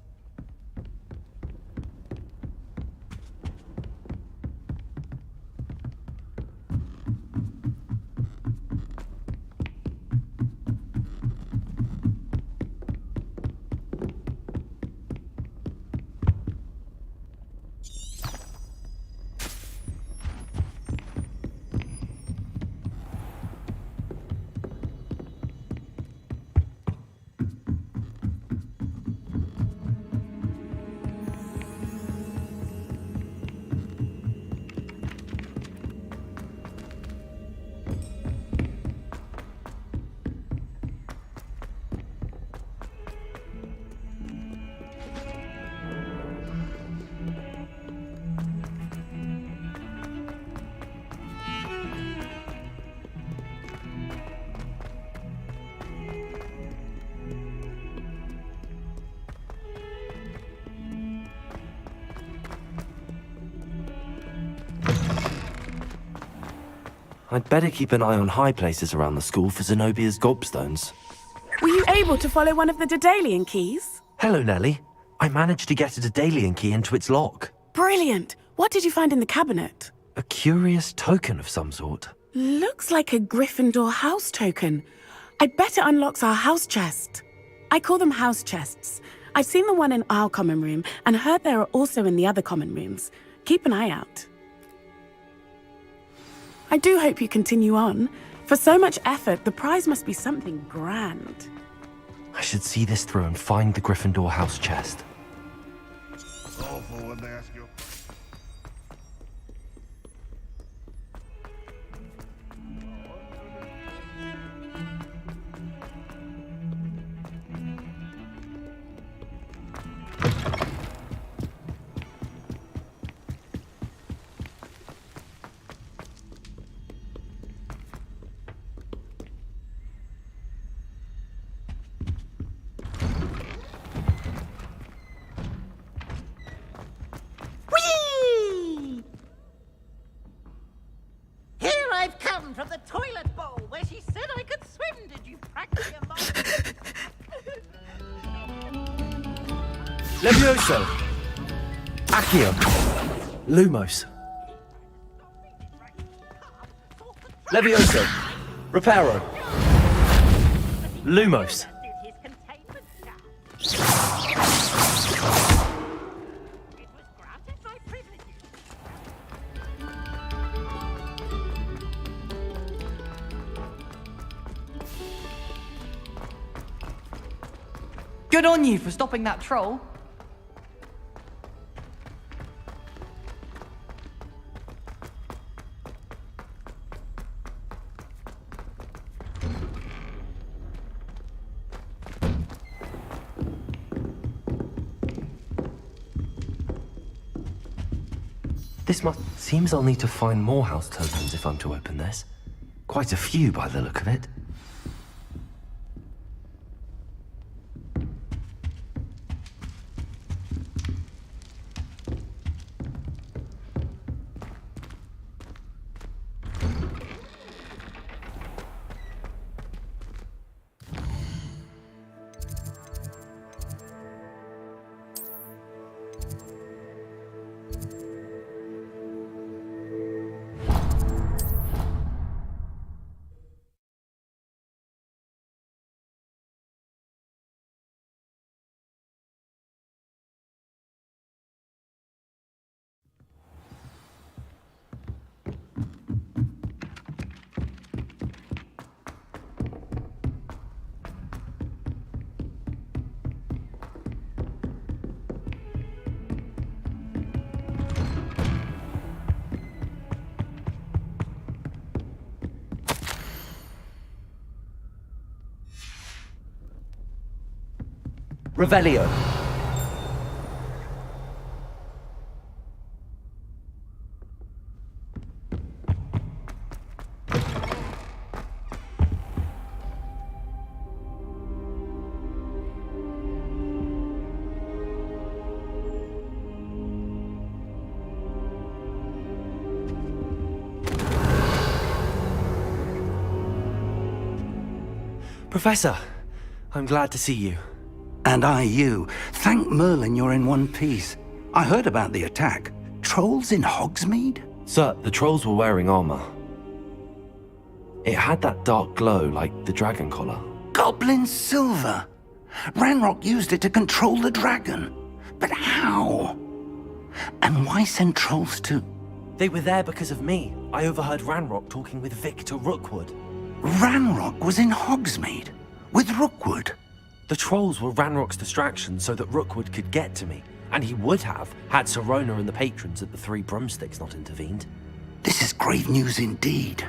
I'd better keep an eye on high places around the school for Zenobia's gobstones. Were you able to follow one of the Daedalian keys? Hello, Nellie. I managed to get a Daedalian key into its lock. Brilliant! What did you find in the cabinet? A curious token of some sort. Looks like a Gryffindor house token. I bet it unlocks our house chest. I call them house chests. I've seen the one in our common room and heard there are also in the other common rooms. Keep an eye out. I do hope you continue on. For so much effort, the prize must be something grand. I should see this through and find the Gryffindor house chest. Awful when they ask you. From the toilet bowl where she said I could swim. Did you practice your mind? Levioso! Accio! Lumos! Levioso! Reparo! Lumos! Good on you for stopping that troll. Seems I'll need to find more house tokens if I'm to open this. Quite a few by the look of it. Revelio. Professor, I'm glad to see you. And I you. Thank Merlin you're in one piece. I heard about the attack. Trolls in Hogsmeade? Sir, the trolls were wearing armor. It had that dark glow like the dragon collar. Goblin silver. Ranrock used it to control the dragon. But how? And why send trolls to... They were there because of me. I overheard Ranrock talking with Victor Rookwood. Ranrock was in Hogsmeade? With Rookwood? The trolls were Ranrock's distraction so that Rookwood could get to me. And he would have, had Sirona and the patrons at the Three Broomsticks not intervened. This is grave news indeed.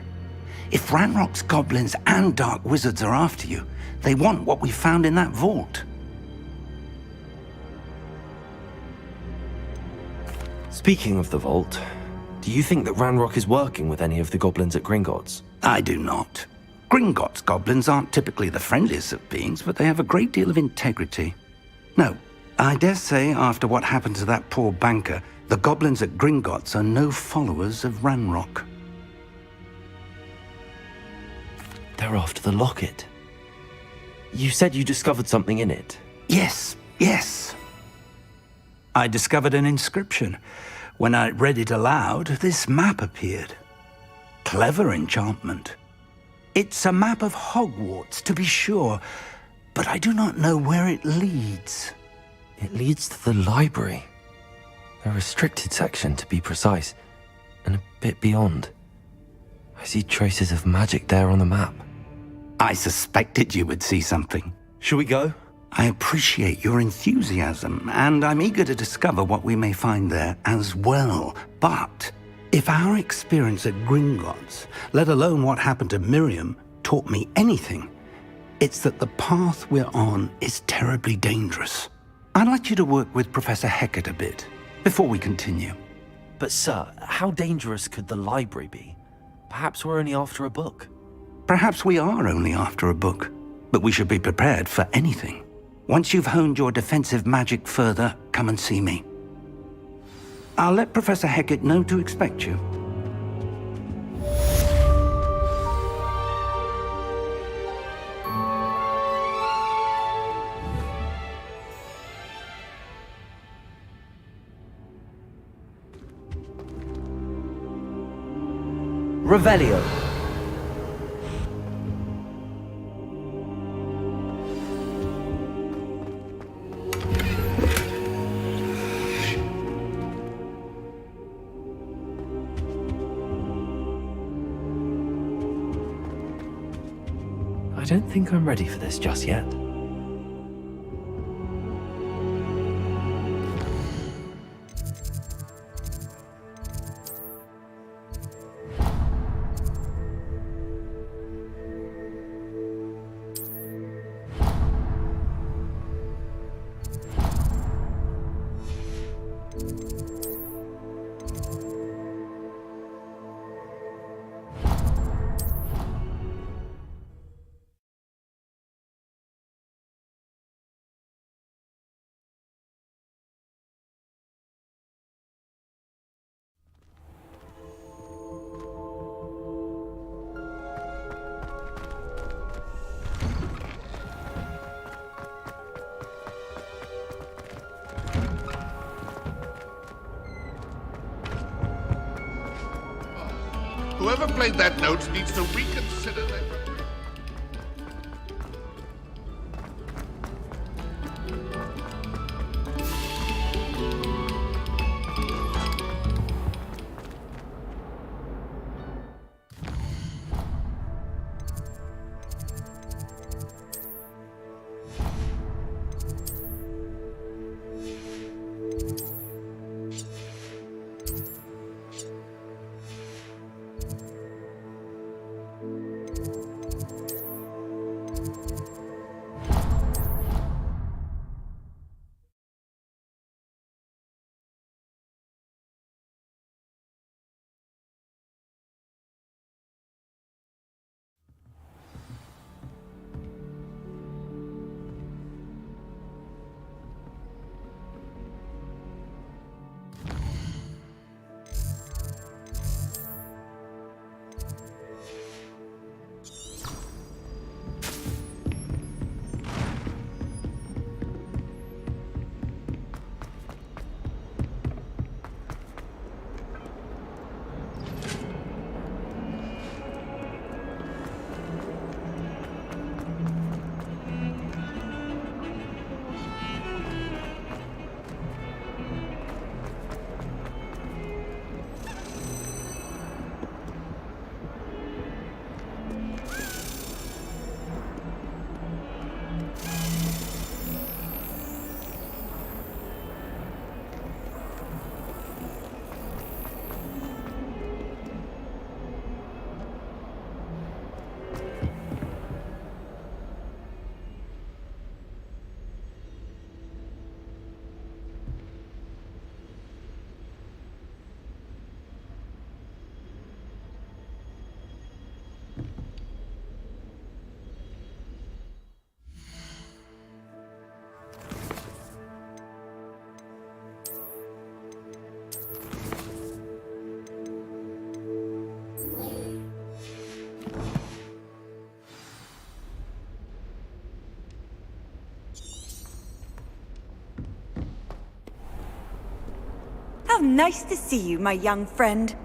If Ranrock's goblins and dark wizards are after you, they want what we found in that vault. Speaking of the vault, do you think that Ranrock is working with any of the goblins at Gringotts? I do not. Gringotts goblins aren't typically the friendliest of beings, but they have a great deal of integrity. No, I dare say after what happened to that poor banker, the goblins at Gringotts are no followers of Ranrock. They're after the locket. You said you discovered something in it. Yes. I discovered an inscription. When I read it aloud, this map appeared. Clever enchantment. It's a map of Hogwarts, to be sure, but I do not know where it leads. It leads to the library. The restricted section, to be precise, and a bit beyond. I see traces of magic there on the map. I suspected you would see something. Shall we go? I appreciate your enthusiasm, and I'm eager to discover what we may find there as well. But if our experience at Gringotts, let alone what happened to Miriam, taught me anything, it's that the path we're on is terribly dangerous. I'd like you to work with Professor Hecat a bit before we continue. But sir, how dangerous could the library be? Perhaps we're only after a book. Perhaps we are only after a book, but we should be prepared for anything. Once you've honed your defensive magic further, come and see me. I'll let Professor Hecat know to expect you. Revelio. I don't think I'm ready for this just yet. Whoever played that note needs to reconsider their... nice to see you, my young friend.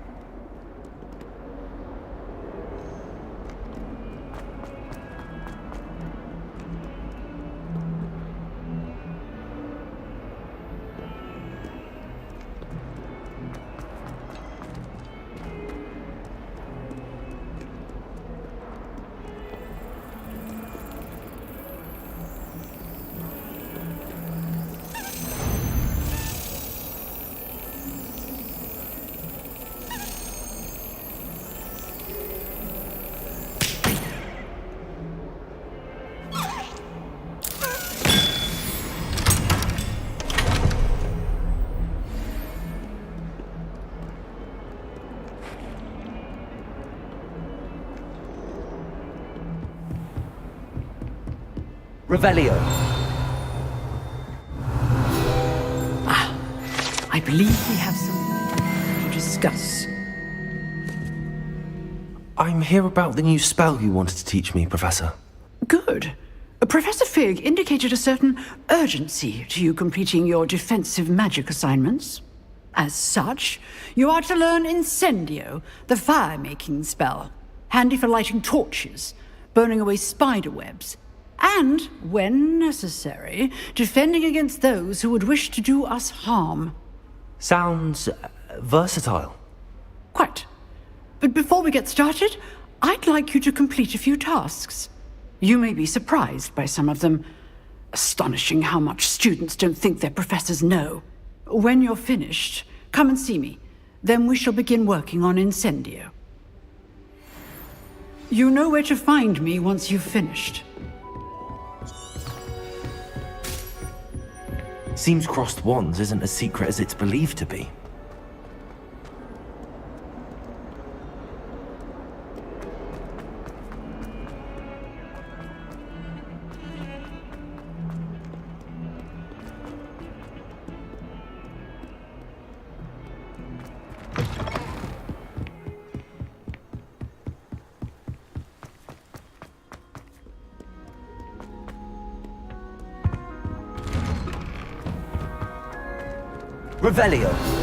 Revelio. I believe we have something to discuss. I'm here about the new spell you wanted to teach me, Professor. Good. Professor Fig indicated a certain urgency to you completing your defensive magic assignments. As such, you are to learn Incendio, the fire-making spell, handy for lighting torches, burning away spider webs, and, when necessary, defending against those who would wish to do us harm. Sounds versatile. Quite. But before we get started, I'd like you to complete a few tasks. You may be surprised by some of them. Astonishing how much students don't think their professors know. When you're finished, come and see me. Then we shall begin working on Incendio. You know where to find me once you've finished. Seems crossed wands isn't as secret as it's believed to be. Revelio.